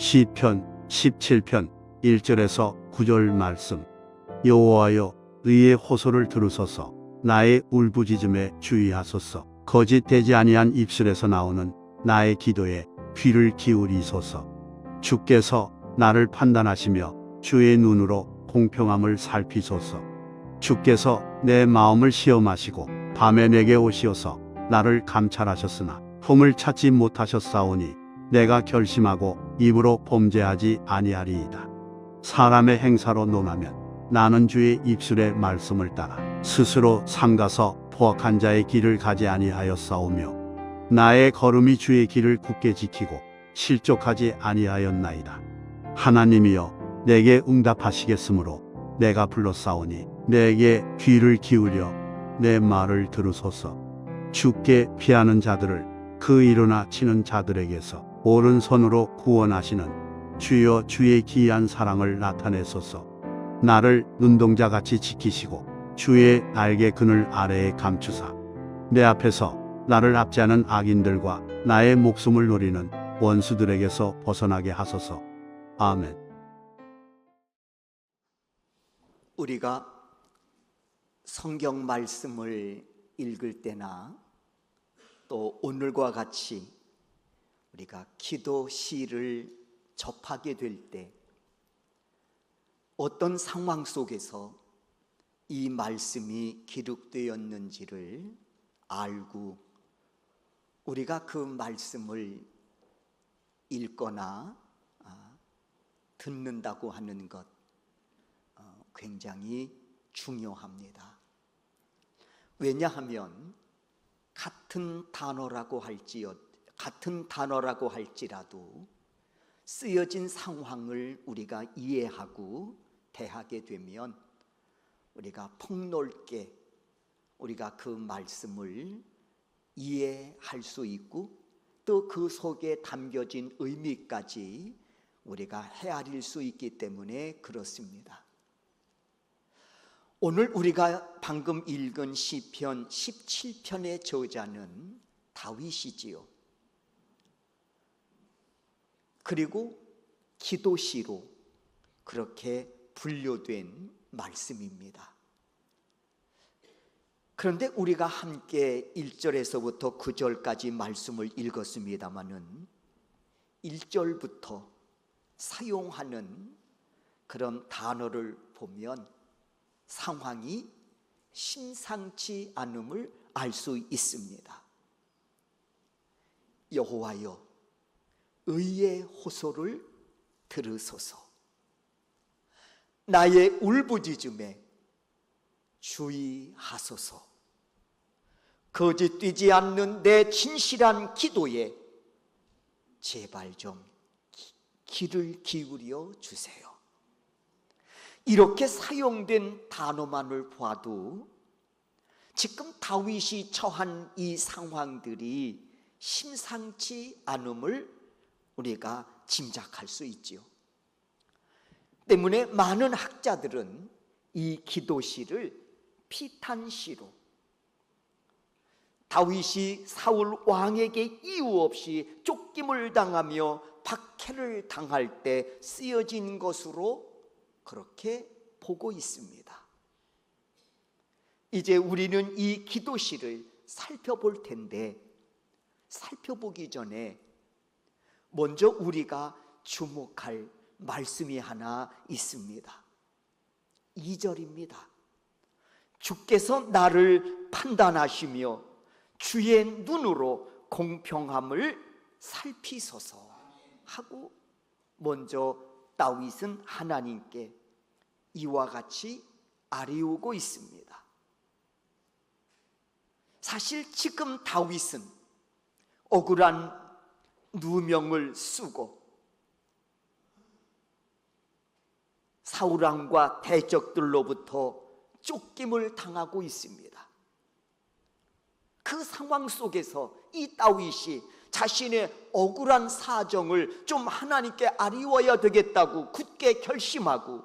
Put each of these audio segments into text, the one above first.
시편 17편 1절에서 9절 말씀. 여호와여, 의의 호소를 들으소서. 나의 울부짖음에 주의하소서. 거짓되지 아니한 입술에서 나오는 나의 기도에 귀를 기울이소서. 주께서 나를 판단하시며 주의 눈으로 공평함을 살피소서. 주께서 내 마음을 시험하시고 밤에 내게 오시어서 나를 감찰하셨으나 흠을 찾지 못하셨사오니 내가 결심하고 입으로 범죄하지 아니하리이다. 사람의 행사로 논하면 나는 주의 입술의 말씀을 따라 스스로 삼가서 포악한 자의 길을 가지 아니하였사오며 나의 걸음이 주의 길을 굳게 지키고 실족하지 아니하였나이다. 하나님이여, 내게 응답하시겠으므로 내가 불렀사오니 내게 귀를 기울여 내 말을 들으소서. 주께 피하는 자들을 그 일어나 치는 자들에게서 오른손으로 구원하시는 주여, 주의 기이한 사랑을 나타내소서. 나를 눈동자같이 지키시고 주의 날개 그늘 아래에 감추사 내 앞에서 나를 압제하는 악인들과 나의 목숨을 노리는 원수들에게서 벗어나게 하소서. 아멘. 우리가 성경 말씀을 읽을 때나 또 오늘과 같이 우리가 기도 시를 접하게 될 때 어떤 상황 속에서 이 말씀이 기록되었는지를 알고 우리가 그 말씀을 읽거나 듣는다고 하는 것 굉장히 중요합니다. 왜냐하면 같은 단어라고 할지라도 쓰여진 상황을 우리가 이해하고 대하게 되면 우리가 폭넓게 우리가 그 말씀을 이해할 수 있고 또 그 속에 담겨진 의미까지 우리가 헤아릴 수 있기 때문에 그렇습니다. 오늘 우리가 방금 읽은 시편 17편의 저자는 다윗이지요. 그리고 기도시로 그렇게 분류된 말씀입니다. 그런데 우리가 함께 1절에서부터 9절까지 말씀을 읽었습니다마는 1절부터 사용하는 그런 단어를 보면 상황이 심상치 않음을 알 수 있습니다. 여호와여, 의의 호소를 들으소서. 나의 울부짖음에 주의하소서. 거짓되지 않는 내 진실한 기도에 제발 좀 귀를 기울여 주세요. 이렇게 사용된 단어만을 봐도 지금 다윗이 처한 이 상황들이 심상치 않음을 우리가 짐작할 수 있지요. 때문에 많은 학자들은 이 기도시를 피탄시로, 다윗이 사울 왕에게 이유 없이 쫓김을 당하며 박해를 당할 때 쓰여진 것으로 그렇게 보고 있습니다. 이제 우리는 이 기도시를 살펴볼 텐데 살펴보기 전에 먼저 우리가 주목할 말씀이 하나 있습니다. 2절입니다. 주께서 나를 판단하시며 주의 눈으로 공평함을 살피소서 하고 먼저 다윗은 하나님께 이와 같이 아뢰고 있습니다. 사실 지금 다윗은 억울한 누명을 쓰고 사울왕과 대적들로부터 쫓김을 당하고 있습니다. 그 상황 속에서 이 다윗이 자신의 억울한 사정을 좀 하나님께 아뢰어야 되겠다고 굳게 결심하고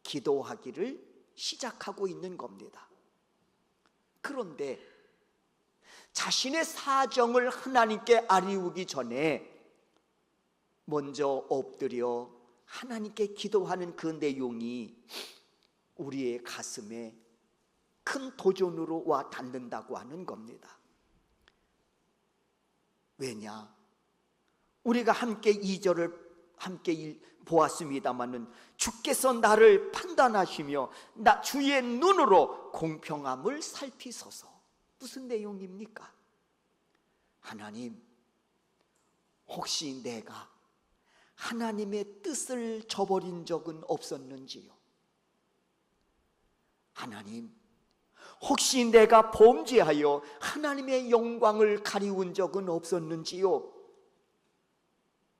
기도하기를 시작하고 있는 겁니다. 그런데 자신의 사정을 하나님께 아뢰기 전에 먼저 엎드려 하나님께 기도하는 그 내용이 우리의 가슴에 큰 도전으로 와 닿는다고 하는 겁니다. 왜냐? 우리가 함께 2절을 함께 보았습니다마는 주께서 나를 판단하시며 나 주의 눈으로 공평함을 살피소서. 무슨 내용입니까? 하나님, 혹시 내가 하나님의 뜻을 저버린 적은 없었는지요? 하나님, 혹시 내가 범죄하여 하나님의 영광을 가리운 적은 없었는지요?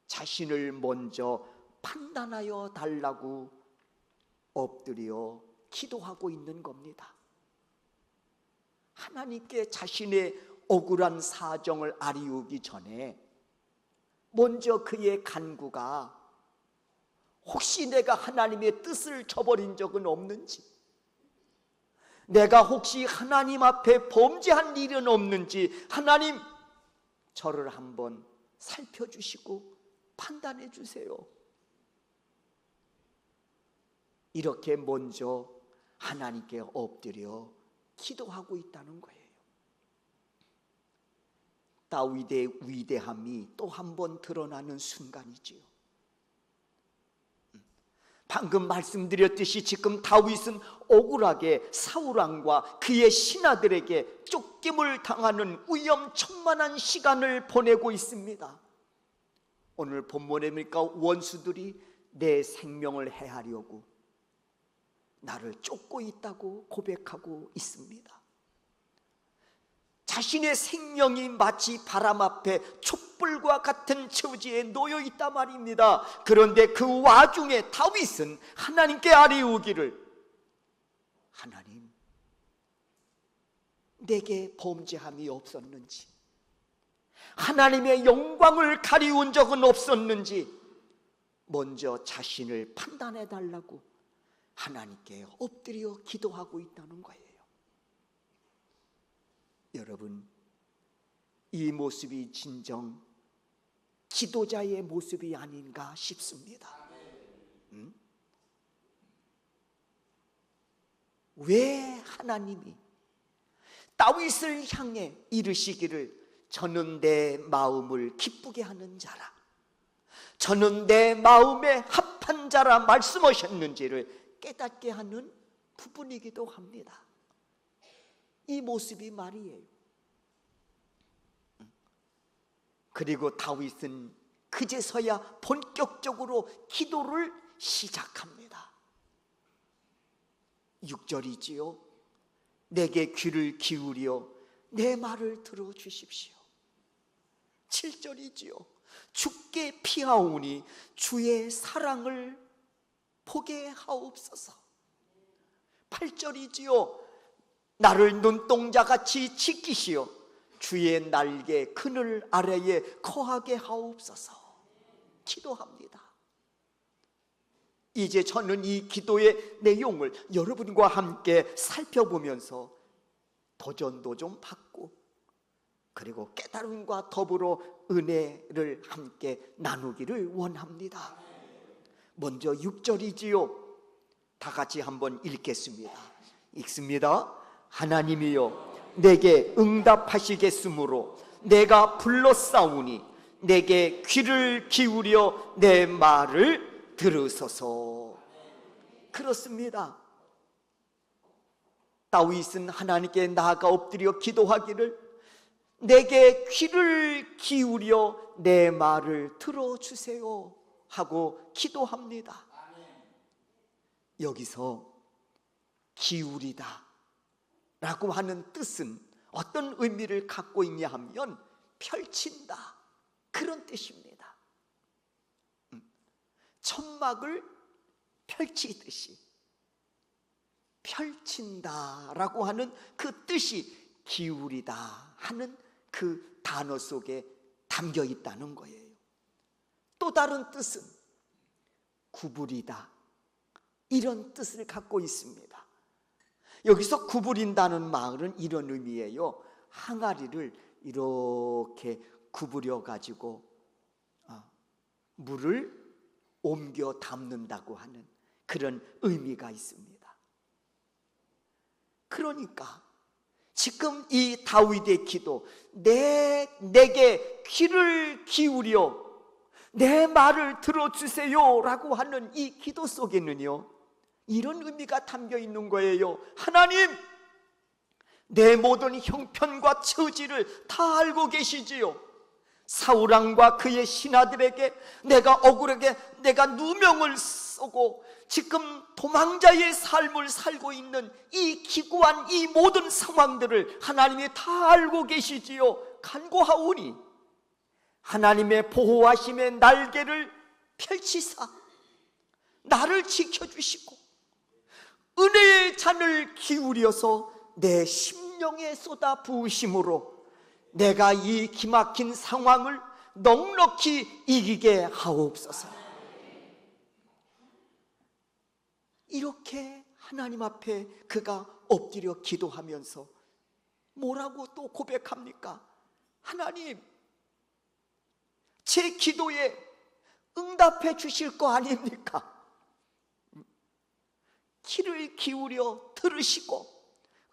자신을 먼저 판단하여 달라고 엎드려 기도하고 있는 겁니다. 하나님께 자신의 억울한 사정을 아리우기 전에 먼저 그의 간구가 혹시 내가 하나님의 뜻을 저버린 적은 없는지, 내가 혹시 하나님 앞에 범죄한 일은 없는지 하나님 저를 한번 살펴주시고 판단해 주세요. 이렇게 먼저 하나님께 엎드려 기도하고 있다는 거예요. 다윗의 위대함이 또 한 번 드러나는 순간이지요. 방금 말씀드렸듯이 지금 다윗은 억울하게 사울왕과 그의 신하들에게 쫓김을 당하는 위험천만한 시간을 보내고 있습니다. 오늘 본문에 보니까 원수들이 내 생명을 해하려고 나를 쫓고 있다고 고백하고 있습니다. 자신의 생명이 마치 바람 앞에 촛불과 같은 처지에 놓여 있단 말입니다. 그런데 그 와중에 다윗은 하나님께 아뢰우기를, 하나님, 내게 범죄함이 없었는지, 하나님의 영광을 가리운 적은 없었는지 먼저 자신을 판단해 달라고 하나님께 엎드려 기도하고 있다는 거예요. 여러분, 이 모습이 진정 기도자의 모습이 아닌가 싶습니다. 왜 하나님이 다윗을 향해 이르시기를 저는 내 마음을 기쁘게 하는 자라, 저는 내 마음에 합한 자라 말씀하셨는지를 깨닫게 하는 부분이기도 합니다. 이 모습이 말이에요. 그리고 다윗은 그제서야 본격적으로 기도를 시작합니다. 6절이지요. 내게 귀를 기울여 내 말을 들어주십시오. 7절이지요. 주께 피하오니 주의 사랑을 보게 하옵소서. 8절이지요. 나를 눈동자같이 지키시어 주의 날개 그늘 아래에 거하게 하옵소서. 기도합니다. 이제 저는 이 기도의 내용을 여러분과 함께 살펴보면서 도전도 좀 받고, 그리고 깨달음과 더불어 은혜를 함께 나누기를 원합니다. 먼저 6절이지요. 다 같이 한번 읽겠습니다. 읽습니다. 하나님이여 내게 응답하시겠으므로 내가 불렀사오니 내게 귀를 기울여 내 말을 들으소서. 그렇습니다. 다윗은 하나님께 나아가 엎드려 기도하기를 내게 귀를 기울여 내 말을 들어주세요 하고 기도합니다. 여기서 기울이다 라고 하는 뜻은 어떤 의미를 갖고 있냐 하면 펼친다, 그런 뜻입니다. 천막을 펼치듯이 펼친다라고 하는 그 뜻이 기울이다 하는 그 단어 속에 담겨 있다는 거예요. 또 다른 뜻은 구부리다, 이런 뜻을 갖고 있습니다. 여기서 구부린다는 말은 이런 의미예요. 항아리를 이렇게 구부려 가지고 물을 옮겨 담는다고 하는 그런 의미가 있습니다. 그러니까 지금 이 다윗의 기도, 내게 귀를 기울여 내 말을 들어주세요 라고 하는 이 기도 속에는요, 이런 의미가 담겨 있는 거예요. 하나님, 내 모든 형편과 처지를 다 알고 계시지요. 사울왕과 그의 신하들에게 내가 억울하게 내가 누명을 쓰고 지금 도망자의 삶을 살고 있는 이 기구한 이 모든 상황들을 하나님이 다 알고 계시지요. 간구하오니 하나님의 보호하심의 날개를 펼치사 나를 지켜주시고 은혜의 잔을 기울여서 내 심령에 쏟아 부으심으로 내가 이 기막힌 상황을 넉넉히 이기게 하옵소서. 이렇게 하나님 앞에 그가 엎드려 기도하면서 뭐라고 또 고백합니까? 하나님, 제 기도에 응답해 주실 거 아닙니까? 귀를 기울여 들으시고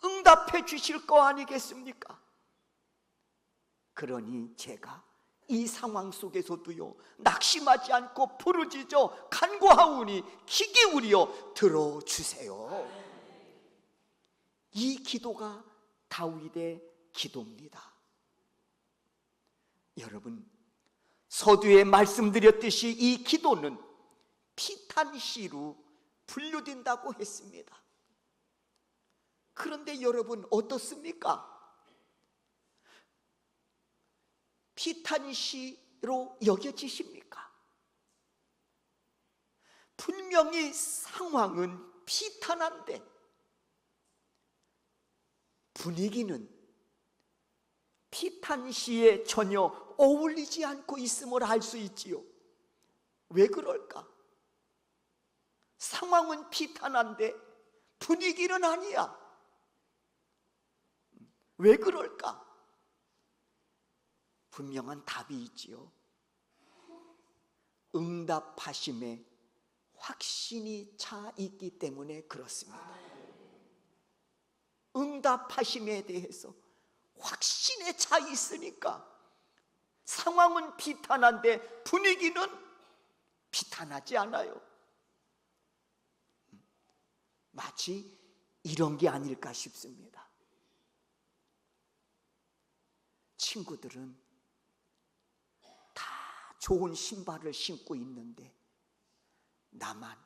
응답해 주실 거 아니겠습니까? 그러니 제가 이 상황 속에서도요, 낙심하지 않고 부르짖어 간구하오니 귀 기울여 들어주세요. 이 기도가 다윗의 기도입니다. 여러분, 서두에 말씀드렸듯이 이 기도는 피탄시로 분류된다고 했습니다. 그런데 여러분 어떻습니까? 피탄시로 여겨지십니까? 분명히 상황은 피탄한데 분위기는 피탄시에 전혀 어울리지 않고 있음을 알 수 있지요. 왜 그럴까? 상황은 피탄한데 분위기는 아니야. 왜 그럴까? 분명한 답이 있지요. 응답하심에 확신이 차 있기 때문에 그렇습니다. 응답하심에 대해서 확신에 차 있으니까 상황은 비탄한데 분위기는 비탄하지 않아요. 마치 이런 게 아닐까 싶습니다. 친구들은 다 좋은 신발을 신고 있는데 나만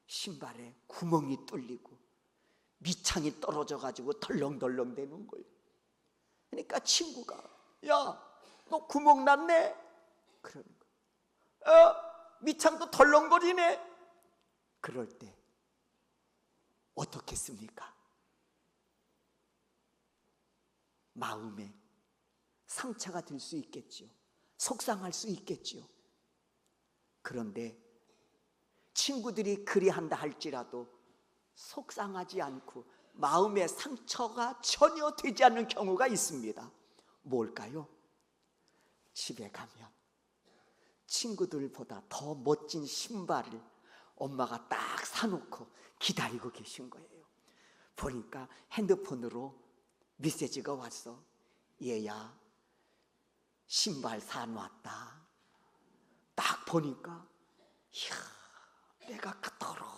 신발에 구멍이 뚫리고 밑창이 떨어져 가지고 덜렁덜렁 되는 거예요. 그러니까 친구가 야, 너 구멍 났네? 그러는 거예요. 밑창도 덜렁거리네? 그럴 때 어떻겠습니까? 마음에 상처가 될 수 있겠지요. 속상할 수 있겠지요. 그런데 친구들이 그리한다 할지라도 속상하지 않고 마음에 상처가 전혀 되지 않는 경우가 있습니다. 뭘까요? 집에 가면 친구들보다 더 멋진 신발을 엄마가 딱 사놓고 기다리고 계신 거예요. 보니까 핸드폰으로 메시지가 왔어. 얘야, 신발 사놓았다. 딱 보니까 이야, 내가 그토록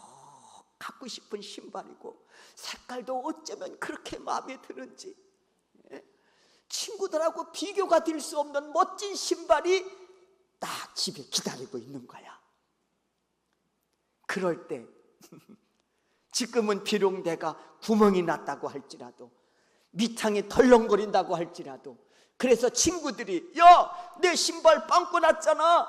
갖고 싶은 신발이고 색깔도 어쩌면 그렇게 마음에 드는지, 친구들하고 비교가 될 수 없는 멋진 신발이 딱 집에 기다리고 있는 거야. 그럴 때 지금은 비록 내가 구멍이 났다고 할지라도 밑창이 덜렁거린다고 할지라도 그래서 친구들이 야, 내 신발 빵꾸 났잖아,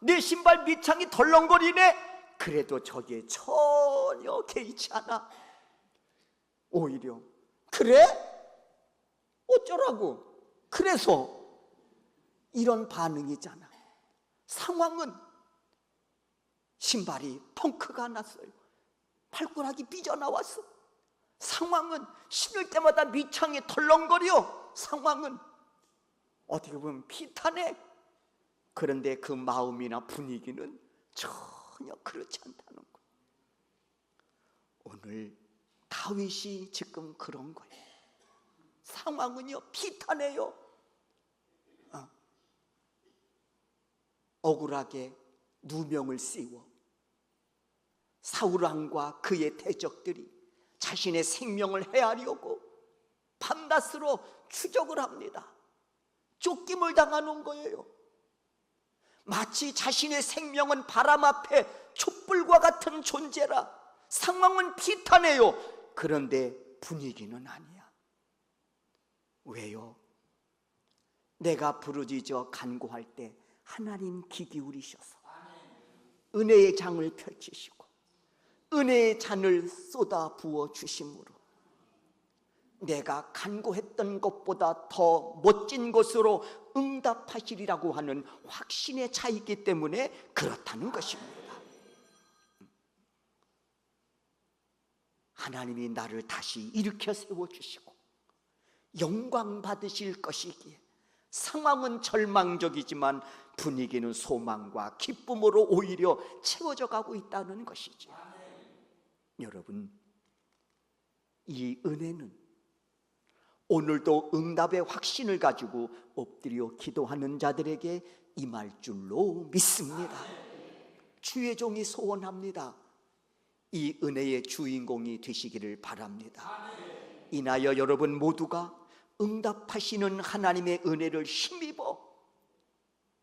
내 신발 밑창이 덜렁거리네, 그래도 저기에 전혀 개의치 않아. 오히려 그래? 어쩌라고? 그래서 이런 반응이잖아. 상황은 신발이 펑크가 났어요. 발가락이 삐져나왔어. 상황은 신을 때마다 밑창이 덜렁거려. 상황은 어떻게 보면 피탄해. 그런데 그 마음이나 분위기는 전혀 그렇지 않다는 거예요. 오늘 다윗이 지금 그런 거예요. 상황은요 비탄해요. 억울하게 누명을 씌워 사울 왕과 그의 대적들이 자신의 생명을 헤아려고 밤낮으로 추적을 합니다. 쫓김을 당하는 거예요. 마치 자신의 생명은 바람 앞에 촛불과 같은 존재라. 상황은 비탄해요. 그런데 분위기는 아니야. 왜요? 내가 부르짖어 간구할 때 하나님 귀 기울이셔서 은혜의 장을 펼치시고 은혜의 잔을 쏟아 부어 주심으로 내가 간구했던 것보다 더 멋진 것으로 응답하시리라고 하는 확신의 차이기 때문에 그렇다는 것입니다. 하나님이 나를 다시 일으켜 세워주시고 영광 받으실 것이기에 상황은 절망적이지만 분위기는 소망과 기쁨으로 오히려 채워져 가고 있다는 것이죠. 여러분, 이 은혜는 오늘도 응답의 확신을 가지고 엎드려 기도하는 자들에게 임할 줄로 믿습니다. 주의 종이 소원합니다. 이 은혜의 주인공이 되시기를 바랍니다. 인하여 여러분 모두가 응답하시는 하나님의 은혜를 힘입어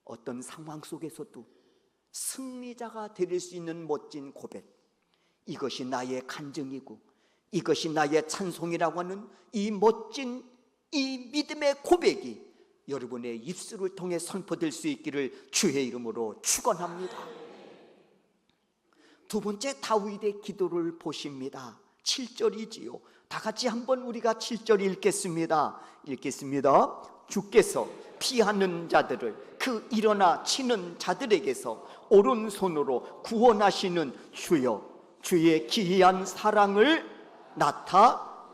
어떤 상황 속에서도 승리자가 될 수 있는 멋진 고백, 이것이 나의 간증이고 이것이 나의 찬송이라고 하는 이 멋진 이 믿음의 고백이 여러분의 입술을 통해 선포될 수 있기를 주의 이름으로 축원합니다. 두 번째 다윗의 기도를 보십니다. 7절이지요. 다 같이 한번 우리가 7절 읽겠습니다. 주께서 피하는 자들을 그 일어나 치는 자들에게서 오른손으로 구원하시는 주여, 주의 기이한 사랑을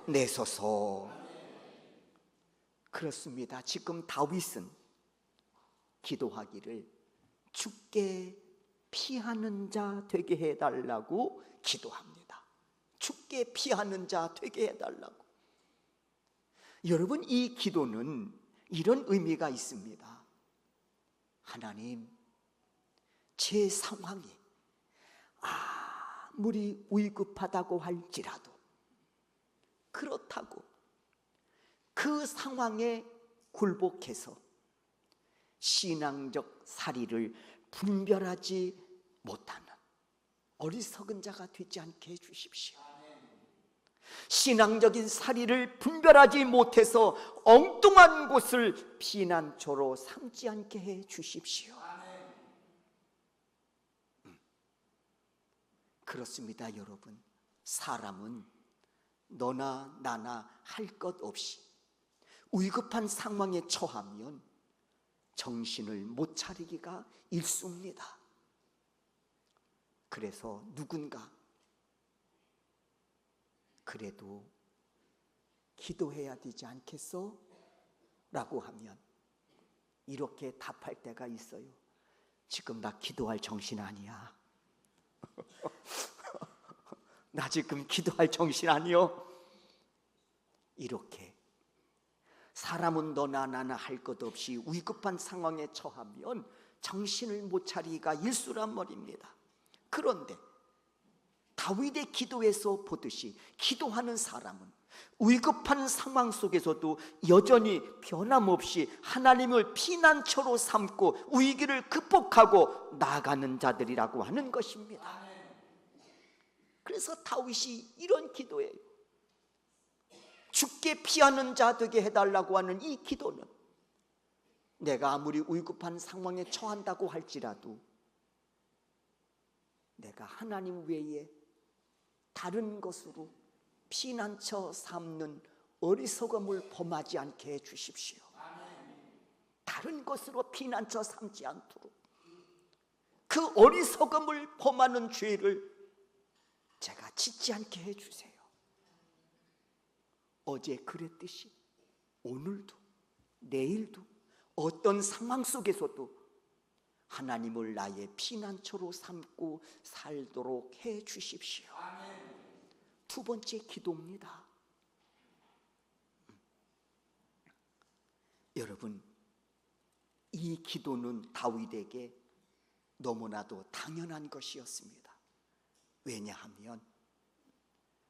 나타내소서. 그렇습니다. 지금 다윗은 기도하기를 죽게 피하는 자 되게 해달라고 기도합니다. 죽게 피하는 자 되게 해달라고. 여러분, 이 기도는 이런 의미가 있습니다. 하나님, 제 상황이 아무리 위급하다고 할지라도, 그렇다고 그 상황에 굴복해서 신앙적 사리를 분별하지 못하는 어리석은 자가 되지 않게 해주십시오. 신앙적인 사리를 분별하지 못해서 엉뚱한 곳을 피난처로 삼지 않게 해주십시오. 그렇습니다. 여러분, 사람은 너나 나나 할 것 없이 위급한 상황에 처하면 정신을 못 차리기가 일쑤입니다. 그래서 누군가 그래도 기도해야 되지 않겠어? 라고 하면 이렇게 답할 때가 있어요. 지금 나 기도할 정신 아니야. 나 지금 기도할 정신 아니요. 이렇게 사람은 너나 나나 할 것 없이 위급한 상황에 처하면 정신을 못 차리기가 일쑤란 말입니다. 그런데 다윗의 기도에서 보듯이 기도하는 사람은 위급한 상황 속에서도 여전히 변함없이 하나님을 피난처로 삼고 위기를 극복하고 나아가는 자들이라고 하는 것입니다. 그래서 다윗이 이런 기도예요. 죽게 피하는 자 되게 해달라고 하는 이 기도는 내가 아무리 위급한 상황에 처한다고 할지라도 내가 하나님 외에 다른 것으로 피난처 삼는 어리석음을 범하지 않게 해주십시오. 다른 것으로 피난처 삼지 않도록 그 어리석음을 범하는 죄를 제가 짓지 않게 해주세요. 어제 그랬듯이 오늘도 내일도 어떤 상황 속에서도 하나님을 나의 피난처로 삼고 살도록 해 주십시오. 두 번째 기도입니다. 여러분, 이 기도는 다윗에게 너무나도 당연한 것이었습니다. 왜냐하면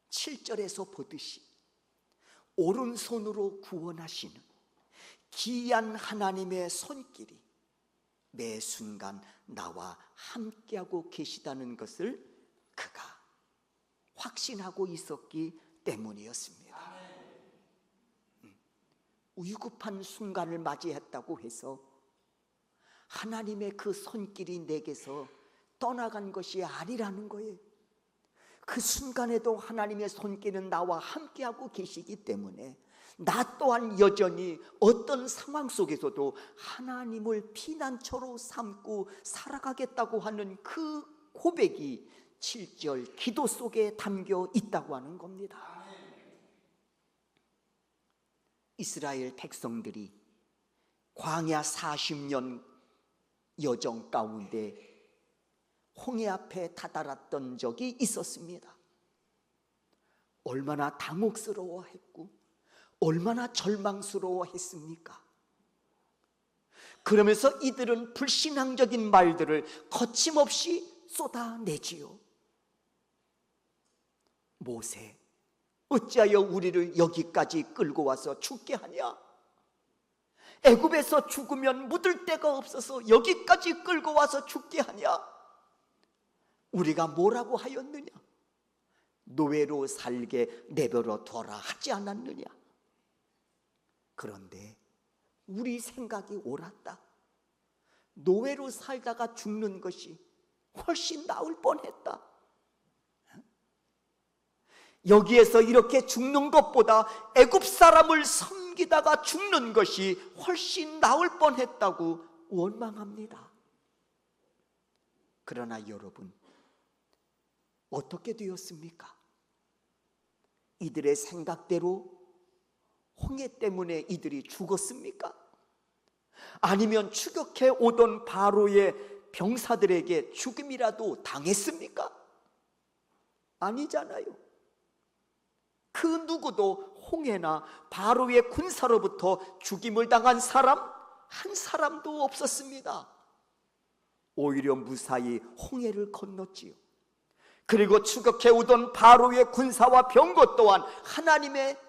7절에서 보듯이 오른손으로 구원하시는 기이한 하나님의 손길이 매 순간 나와 함께하고 계시다는 것을 그가 확신하고 있었기 때문이었습니다. 위급한 순간을 맞이했다고 해서 하나님의 그 손길이 내게서 떠나간 것이 아니라는 거예요. 그 순간에도 하나님의 손길은 나와 함께하고 계시기 때문에 나 또한 여전히 어떤 상황 속에서도 하나님을 피난처로 삼고 살아가겠다고 하는 그 고백이 7절 기도 속에 담겨 있다고 하는 겁니다. 이스라엘 백성들이 광야 40년 여정 가운데 홍해 앞에 다다랐던 적이 있었습니다. 얼마나 당혹스러워했고 얼마나 절망스러워했습니까? 그러면서 이들은 불신앙적인 말들을 거침없이 쏟아내지요. 모세, 어찌하여 우리를 여기까지 끌고 와서 죽게 하냐? 애굽에서 죽으면 묻을 데가 없어서 여기까지 끌고 와서 죽게 하냐? 우리가 뭐라고 하였느냐? 노예로 살게 내버려 둬라 하지 않았느냐? 그런데 우리 생각이 옳았다. 노예로 살다가 죽는 것이 훨씬 나을 뻔했다. 여기에서 이렇게 죽는 것보다 애굽 사람을 섬기다가 죽는 것이 훨씬 나을 뻔했다고 원망합니다. 그러나 여러분, 어떻게 되었습니까? 이들의 생각대로 홍해 때문에 이들이 죽었습니까? 아니면 추격해 오던 바로의 병사들에게 죽음이라도 당했습니까? 아니잖아요. 그 누구도 홍해나 바로의 군사로부터 죽임을 당한 사람 한 사람도 없었습니다. 오히려 무사히 홍해를 건넜지요. 그리고 추격해 오던 바로의 군사와 병거 또한 하나님의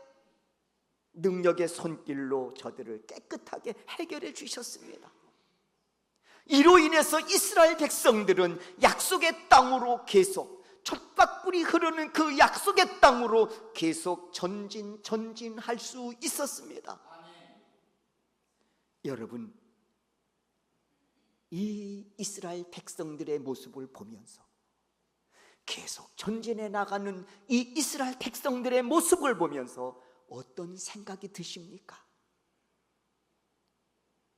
능력의 손길로 저들을 깨끗하게 해결해 주셨습니다. 이로 인해서 이스라엘 백성들은 약속의 땅으로 계속, 젖밥꿀이 흐르는 그 약속의 땅으로 계속 전진할 수 있었습니다. 여러분, 이 이스라엘 백성들의 모습을 보면서 계속 전진해 나가는 이 이스라엘 백성들의 모습을 보면서 어떤 생각이 드십니까?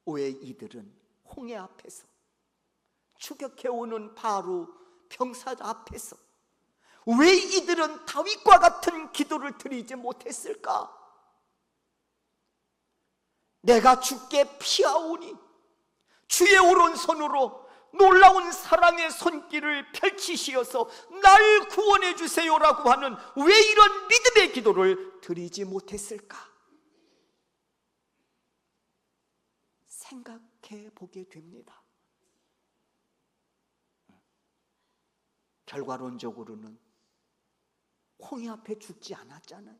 왜 이들은 홍해 앞에서 추격해오는 바로 병사 앞에서 왜 이들은 다윗과 같은 기도를 드리지 못했을까? 내가 주께 피하오니 주의 오른손으로 놀라운 사랑의 손길을 펼치시어서 날 구원해 주세요라고 하는 왜 이런 믿음의 기도를 드리지 못했을까? 생각해 보게 됩니다. 결과론적으로는 홍해 앞에 죽지 않았잖아요.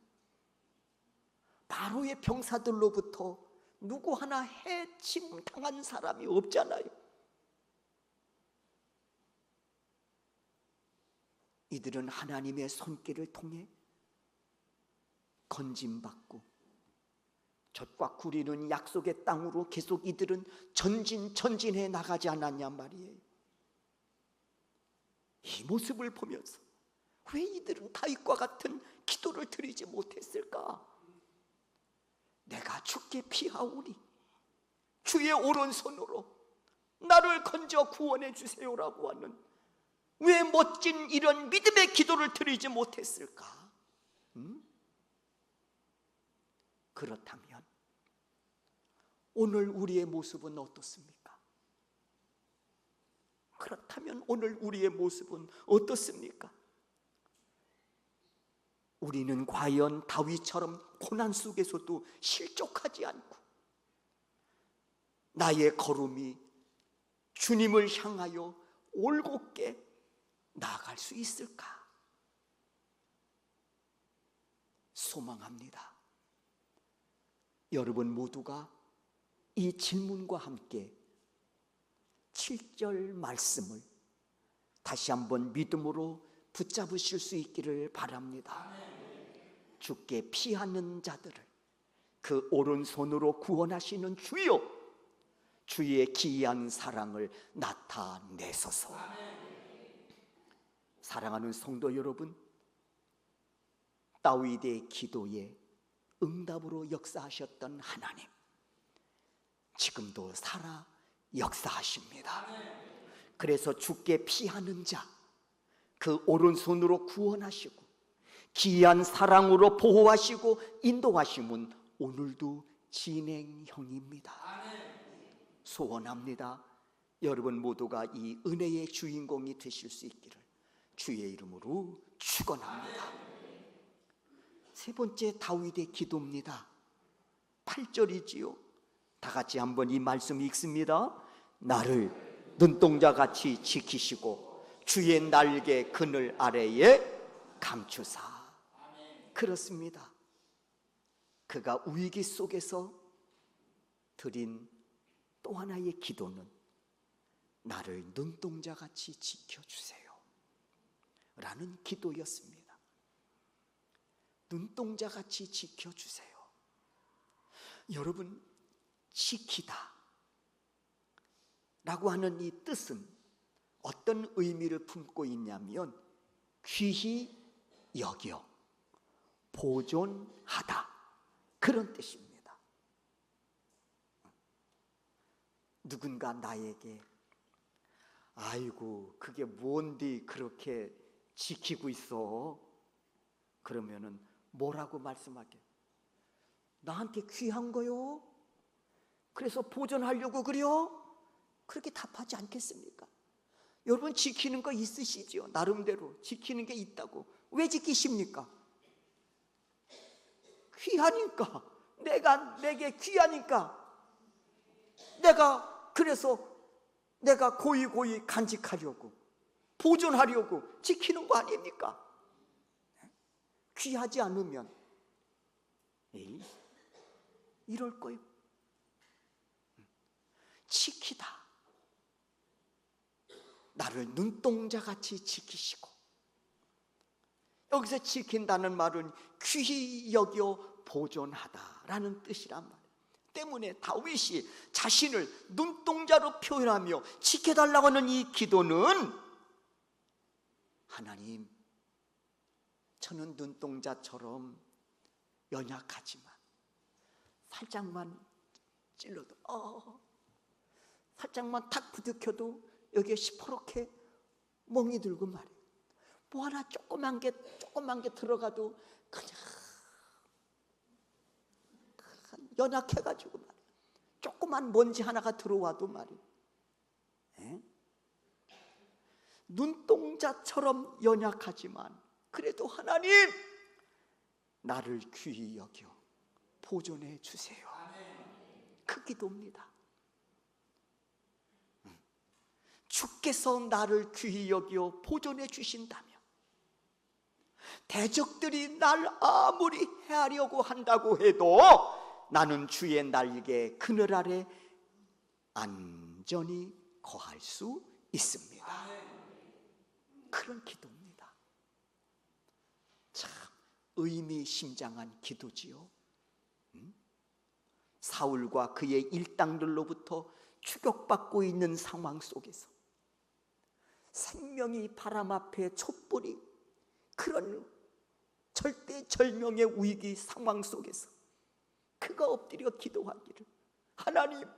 바로의 병사들로부터 누구 하나 해침 당한 사람이 없잖아요. 이들은 하나님의 손길을 통해 건짐받고 젖과 구리는 약속의 땅으로 계속 이들은 전진해 나가지 않았냔 말이에요. 이 모습을 보면서 왜 이들은 다윗과 같은 기도를 드리지 못했을까? 내가 주께 피하오니 주의 오른손으로 나를 건져 구원해 주세요라고 하는 왜 멋진 이런 믿음의 기도를 드리지 못했을까? 그렇다면 오늘 우리의 모습은 어떻습니까? 그렇다면 오늘 우리의 모습은 어떻습니까? 우리는 과연 다윗처럼 고난 속에서도 실족하지 않고 나의 걸음이 주님을 향하여 올곧게 나아갈 수 있을까? 소망합니다. 여러분 모두가 이 질문과 함께 7절 말씀을 다시 한번 믿음으로 붙잡으실 수 있기를 바랍니다. 주께 피하는 자들을 그 오른손으로 구원하시는 주여, 주의 기이한 사랑을 나타내소서. 사랑하는 성도 여러분, 다윗의 기도에 응답으로 역사하셨던 하나님, 지금도 살아 역사하십니다. 그래서 주께 피하는 자, 그 오른손으로 구원하시고 기이한 사랑으로 보호하시고 인도하심은 오늘도 진행형입니다. 소원합니다. 여러분 모두가 이 은혜의 주인공이 되실 수 있기를 주의 이름으로 축원합니다. 세 번째 다윗의 기도입니다. 8절이지요. 다 같이 한번 이 말씀 읽습니다. 나를 눈동자같이 지키시고 주의 날개 그늘 아래에 감추사. 그렇습니다. 그가 위기 속에서 드린 또 하나의 기도는 나를 눈동자같이 지켜주세요 라는 기도였습니다. 눈동자같이 지켜주세요. 여러분, 지키다 라고 하는 이 뜻은 어떤 의미를 품고 있냐면 귀히 여겨 보존하다, 그런 뜻입니다. 누군가 나에게 아이고 그게 뭔디 그렇게 지키고 있어, 그러면은 뭐라고 말씀하게? 나한테 귀한 거요? 그래서 보존하려고 그래요? 그렇게 답하지 않겠습니까? 여러분 지키는 거 있으시죠? 나름대로 지키는 게 있다고. 왜 지키십니까? 귀하니까. 내게 귀하니까. 그래서 내가 고이 간직하려고, 보존하려고 지키는 거 아닙니까? 귀하지 않으면 이럴 거요. 지키다, 나를 눈동자같이 지키시고, 여기서 지킨다는 말은 귀히 여겨 보존하다라는 뜻이란 말이에요. 때문에 다윗이 자신을 눈동자로 표현하며 지켜달라고 하는 이 기도는, 하나님, 저는 눈동자처럼 연약하지만 살짝만 찔러도 살짝만 탁 부딪혀도 여기에 시퍼렇게 멍이 들고 말이에요. 뭐 하나 조그만 게 들어가도 그냥 연약해가지고 말이에요. 조그만 먼지 하나가 들어와도 말이에요. 눈동자처럼 연약하지만 그래도 하나님, 나를 귀히 여겨 보존해 주세요. 그 기도입니다. 주께서 나를 귀히 여겨 보존해 주신다면, 대적들이 날 아무리 해하려고 한다고 해도 나는 주의 날개 그늘 아래 안전히 거할 수 있습니다. 그런 기도입니다. 참 의미심장한 기도지요. 사울과 그의 일당들로부터 추격받고 있는 상황 속에서 생명이 바람 앞에 촛불이, 그런 절대절명의 위기 상황 속에서 그가 엎드려 기도하기를, 하나님,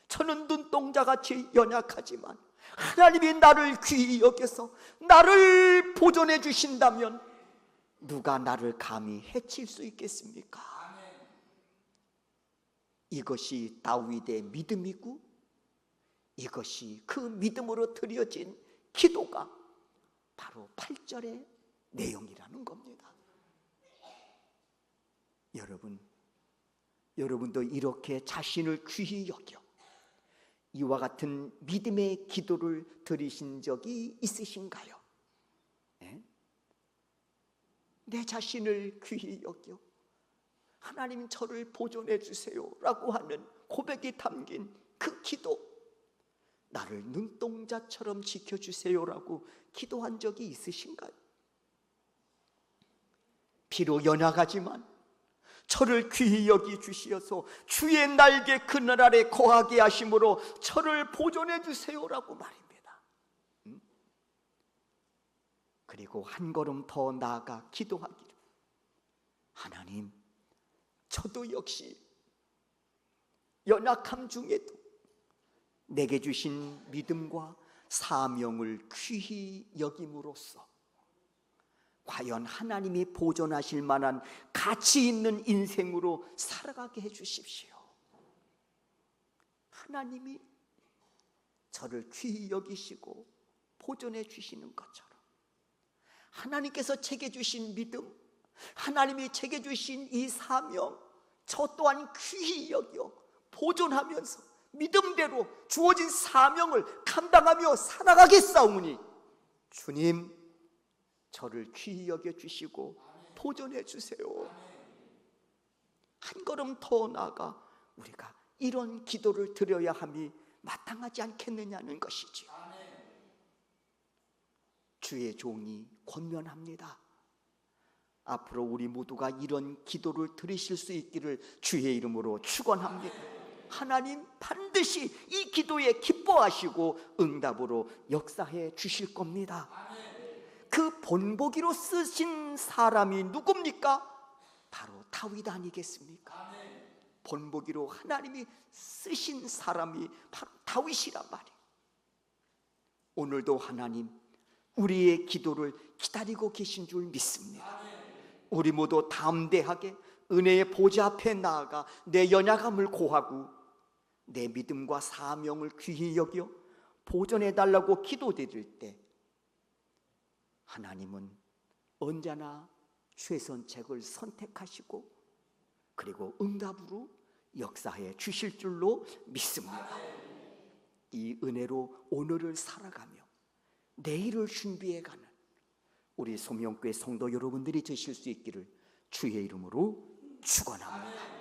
저는 눈동자같이 연약하지만 하나님이 나를 귀히 여겨서 나를 보존해 주신다면 누가 나를 감히 해칠 수 있겠습니까? 이것이 다윗의 믿음이고 이것이 그 믿음으로 드려진 기도가 바로 8절의 내용이라는 겁니다. 여러분도 이렇게 자신을 귀히 여겨 이와 같은 믿음의 기도를 드리신 적이 있으신가요? 네? 내 자신을 귀히 여겨 하나님 저를 보존해 주세요 라고 하는 고백이 담긴 그 기도, 나를 눈동자처럼 지켜주세요라고 기도한 적이 있으신가요? 비록 연약하지만 저를 귀히 여기 주시어서 주의 날개 그늘 아래 거하게 하심으로 저를 보존해 주세요라고 말입니다. 그리고 한 걸음 더 나아가 기도하기를, 하나님 저도 역시 연약함 중에도 내게 주신 믿음과 사명을 귀히 여김으로써 과연 하나님이 보존하실 만한 가치 있는 인생으로 살아가게 해주십시오. 하나님이 저를 귀히 여기시고 보존해 주시는 것처럼 하나님께서 제게 주신 믿음, 하나님이 제게 주신 이 사명, 저 또한 귀히 여겨 보존하면서 믿음대로 주어진 사명을 감당하며 살아가겠사오니 주님 저를 귀히 여겨주시고 보존해 주세요. 한 걸음 더 나아가 우리가 이런 기도를 드려야 함이 마땅하지 않겠느냐는 것이지. 주의 종이 권면합니다. 앞으로 우리 모두가 이런 기도를 드리실 수 있기를 주의 이름으로 축원합니다. 하나님 반드시 이 기도에 기뻐하시고 응답으로 역사해 주실 겁니다. 그 본보기로 쓰신 사람이 누굽니까? 바로 다윗 아니겠습니까? 본보기로 하나님이 쓰신 사람이 바로 다윗이란 말이에요. 오늘도 하나님 우리의 기도를 기다리고 계신 줄 믿습니다. 우리 모두 담대하게 은혜의 보좌 앞에 나아가 내 연약함을 고하고 내 믿음과 사명을 귀히 여겨 보존해 달라고 기도드릴 때 하나님은 언제나 최선책을 선택하시고 그리고 응답으로 역사해 주실 줄로 믿습니다. 이 은혜로 오늘을 살아가며 내일을 준비해가는 우리 소명교회 성도 여러분들이 되실 수 있기를 주의 이름으로 축원합니다.